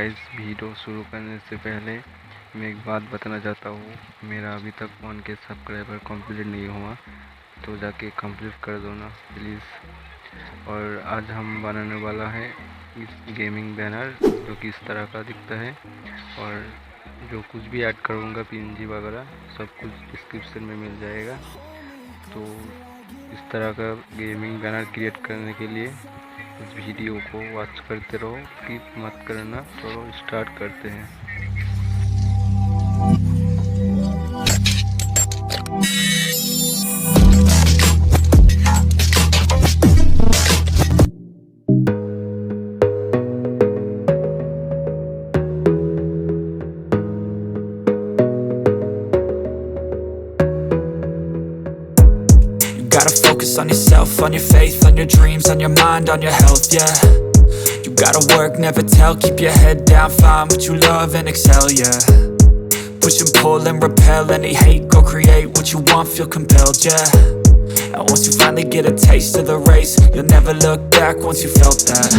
Guys, video शुरू करने से पहले मैं एक बात बताना चाहता हूँ। मेरा अभी तक 1K सब्सक्राइबर कंप्लीट नहीं हुआ, तो जाके कंप्लीट कर दो ना प्लीज़। और आज हम बनाने वाला है इस गेमिंग बैनर, जो कि इस तरह का दिखता है। और जो कुछ भी ऐड करूँगा PNG वगैरह सब कुछ डिस्क्रिप्शन में मिल जाएगा। तो इस तरह का गेमिंग बैनर क्रिएट करने के लिए इस वीडियो को वॉच करते रहो, स्किप मत करना। चलो स्टार्ट करते हैं। Gotta focus on yourself, on your faith, on your dreams, on your mind, on your health, yeah. You gotta work, never tell, keep your head down, find what you love and excel, yeah. Push and pull and repel any hate, go create what you want, feel compelled, yeah. And once you finally get a taste of the race, you'll never look back once you felt that.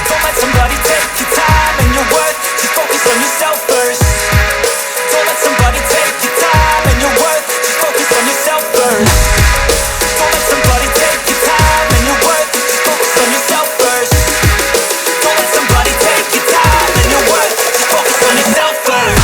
Don't let somebody take your time and your worth, just focus on yourself first. Don't let somebody take your time and your worth, just focus on yourself first. Don't let somebody take your time and your worth, just focus on yourself first. Don't let somebody take your time and your worth, just focus on yourself first.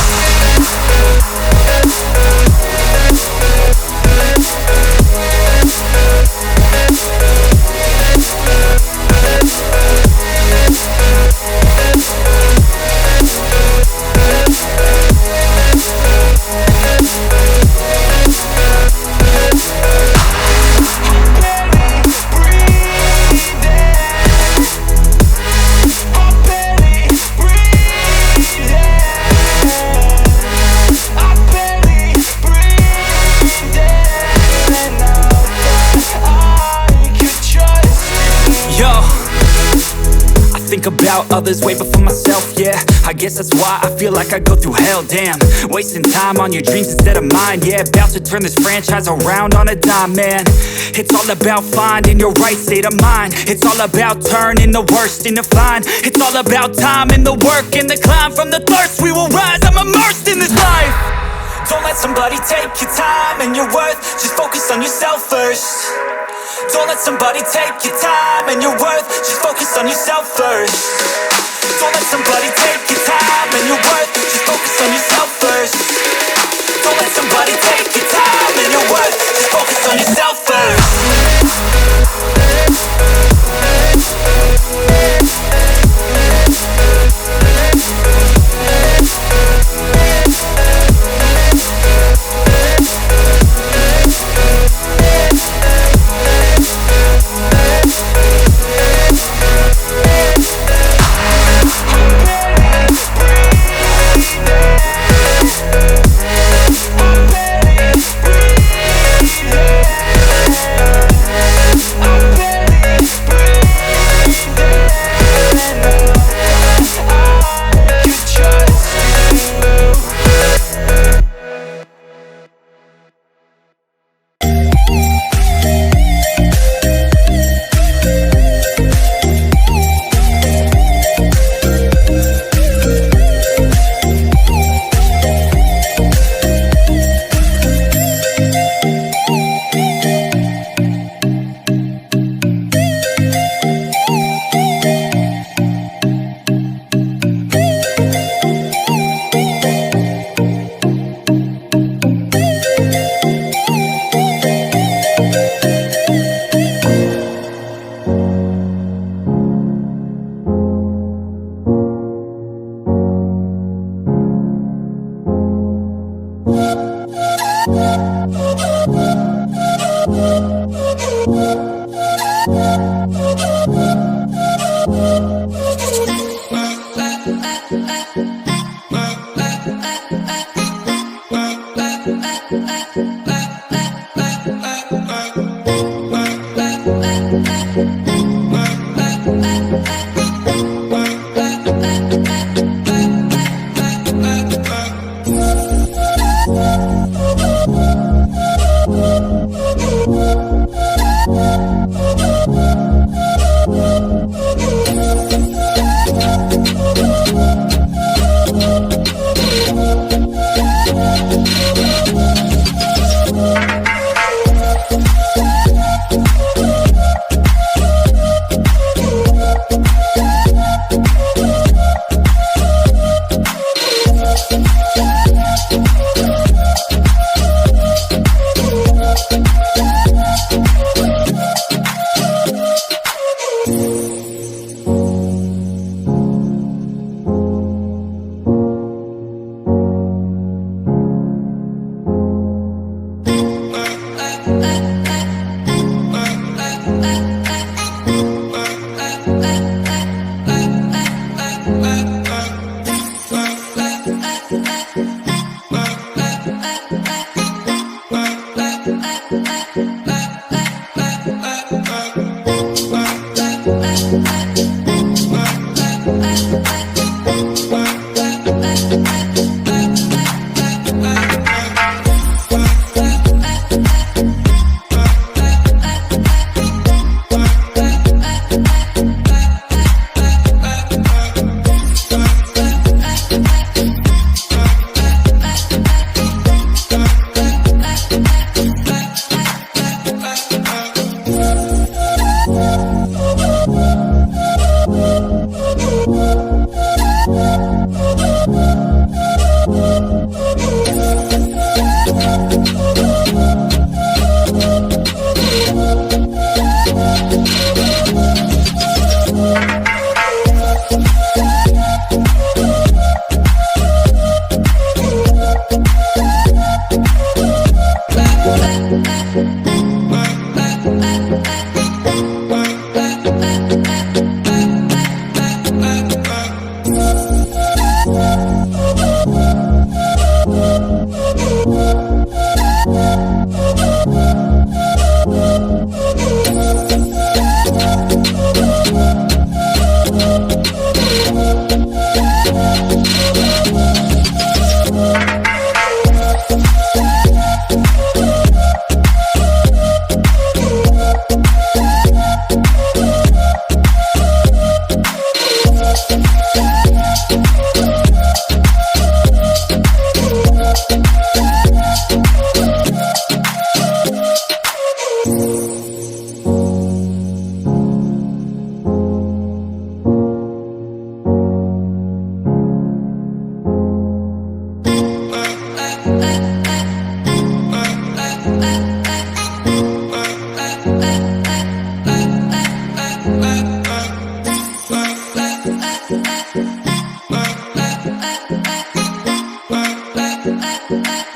Think about others way before myself, yeah. I guess that's why I feel like I go through hell, damn. Wasting time on your dreams instead of mine, yeah. About to turn this franchise around on a dime, man. It's all about finding your right state of mind. It's all about turning the worst into fine. It's all about time and the work and the climb. From the thirst we will rise, I'm immersed in this life. Don't let somebody take your time and your worth, just focus on yourself first. Don't let somebody take your time and your worth, just focus on yourself first. Don't let somebody take your time and your worth, just focus on yourself first. Don't let somebody take your time and your worth, just focus on yourself first.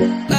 Bye.